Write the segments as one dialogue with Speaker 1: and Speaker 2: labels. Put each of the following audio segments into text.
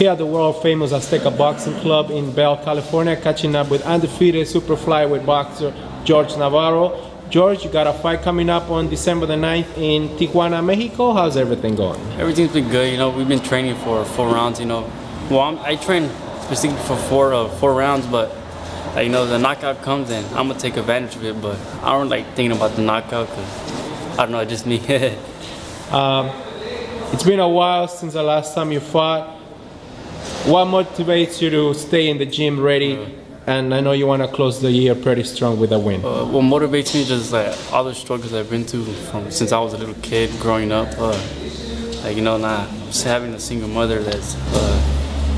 Speaker 1: here at the world-famous Azteca Boxing Club in Bell, California, catching up with undefeated super flyweight boxer George Navarro. George, you got a fight coming up on December the 9th in Tijuana, Mexico. How's everything going?
Speaker 2: Everything's been good. You know, we've been training for 4 rounds. You know, well, I train specifically for four rounds, but you know, the knockout comes and I'm gonna take advantage of it. But I don't like thinking about the knockout because I don't know, it's just me.
Speaker 1: It's been a while since the last time you fought. What motivates you to stay in the gym ready? And I know you want to close the year pretty strong with a win.
Speaker 2: What motivates me is just like all the struggles I've been through since I was a little kid growing up. Like, you know, not just having a single mother that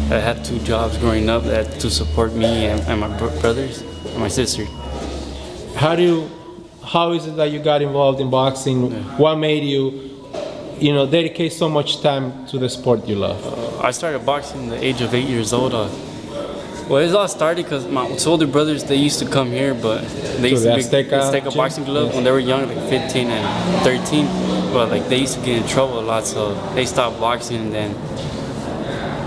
Speaker 2: had 2 jobs growing up that to support me and my brothers and my sister.
Speaker 1: How is it that you got involved in boxing?
Speaker 2: Yeah.
Speaker 1: What made you know, dedicate so much time to the sport you love?
Speaker 2: I started boxing at the age of 8 years old. Well, it all started because my 2 older brothers, they used to come here, but they used to be Azteca boxing club when they were young, like 15 and 13. But like they used to get in trouble a lot, so they stopped boxing. And then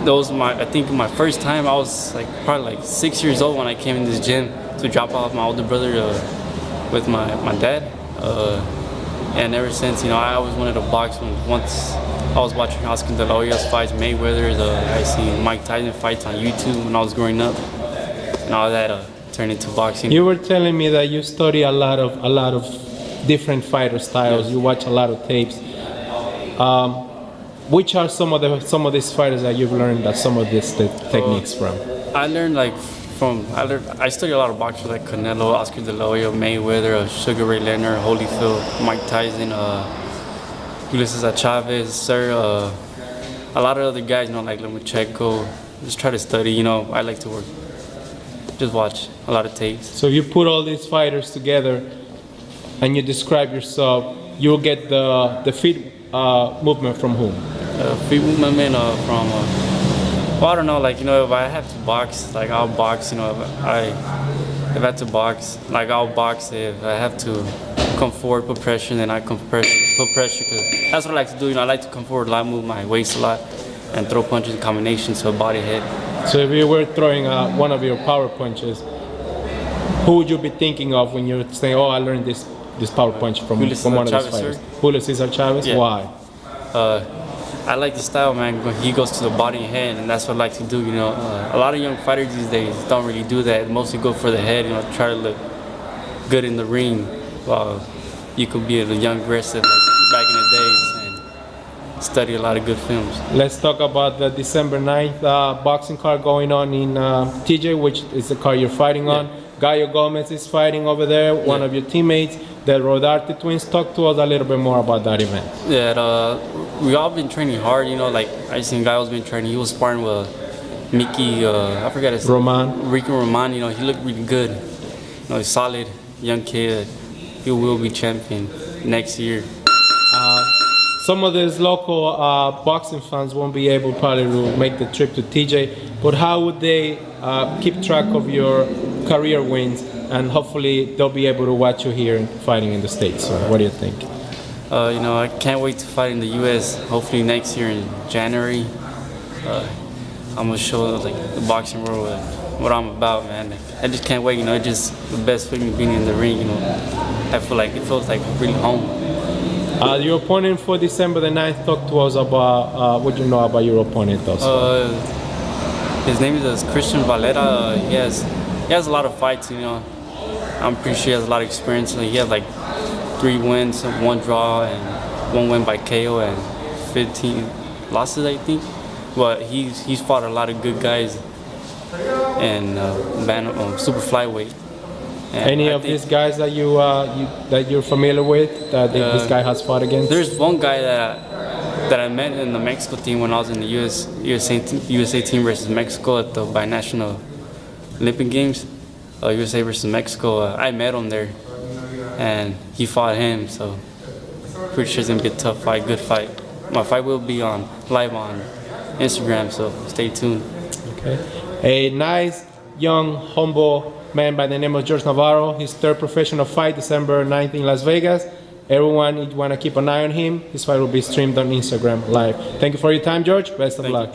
Speaker 2: I think my first time, I was like probably like 6 years old when I came in this gym to drop off my older brother with my dad. And ever since, you know, I always wanted to box. Once I was watching Oscar De La Hoya's fights, Mayweather's, I seen Mike Tyson fights on YouTube when I was growing up, and all that turned into boxing.
Speaker 1: You were telling me that you study a lot of different fighter styles. Yes. You watch a lot of tapes. Which are some of these fighters that you've learned some of these techniques from? I
Speaker 2: learned I study a lot of boxers like Canelo, Oscar De La Hoya, Mayweather, Sugar Ray Leonard, Holyfield, Mike Tyson, Cesar Chavez, a lot of other guys, you know, like Lomachenko. Just try to study, you know. I like to just watch a lot of tapes.
Speaker 1: So you put all these fighters together and you describe yourself. You'll get the feet movement from whom?
Speaker 2: Feet movement from, well, I don't know, like, you know, if I have to box, like, I'll box, you know, if I have to box, like, I'll box. If I have to come forward, put pressure, then I put pressure, because that's what I like to do, you know. I like to come forward a lot, move my waist a lot, and throw punches in combination to a body head.
Speaker 1: So if you were throwing one of your power punches, who would you be thinking of when you're saying, oh, I learned this power punch from one of these fighters? Julio Cesar Chavez? Yeah. Why?
Speaker 2: I like the style, man. He goes to the body and head, and that's what I like to do, you know. A lot of young fighters these days don't really do that. Mostly go for the head, you know, try to look good in the ring. While you could be a young aggressive like back in the days and study a lot of good films. Let's
Speaker 1: talk about the December 9th boxing card going on in TJ, which is the card you're fighting on. Gallo Gomez is fighting over there, one of your teammates. The Rodarte twins. Talk to us a little bit more about that event.
Speaker 2: Yeah, we all been training hard, you know, like I seen Gallo's been training. He was sparring with Mickey, I forgot his name. Ricky Roman, you know, he looked really good. You know, he's solid, young kid. He will be champion next year.
Speaker 1: Some of these local boxing fans won't be able probably to make the trip to TJ, but how would they keep track of your career wins, and hopefully they'll be able to watch you here fighting in the States? So what do you think?
Speaker 2: You know, I can't wait to fight in the U.S. hopefully next year in January. I'm gonna show like the boxing world what I'm about, man. I just can't wait. You know, it's just the best feeling being in the ring. You know, I feel like it feels like really home.
Speaker 1: Your opponent for December the 9th, talk to us about what you know about your opponent also.
Speaker 2: His name is Christian Valera. He has a lot of fights, you know. I'm pretty sure he has a lot of experience. He has like 3 wins, 1 draw, and 1 win by KO, and 15 losses, I think. But he's fought a lot of good guys and super flyweight. And
Speaker 1: any of these guys that you're familiar with that this guy has fought against?
Speaker 2: There's one guy that I met in the Mexico team when I was in the USA team versus Mexico at the binational Olympic Games. USA versus Mexico. I met him there, and he fought him. So pretty sure it's gonna be a tough fight, good fight. My fight will be live on Instagram, so stay tuned.
Speaker 1: Okay. A nice, young, humble man by the name of George Navarro. His 3rd professional fight, December 9th in Las Vegas. Everyone, you want to keep an eye on him. His fight will be streamed on Instagram live. Thank you for your time, George. Best of luck.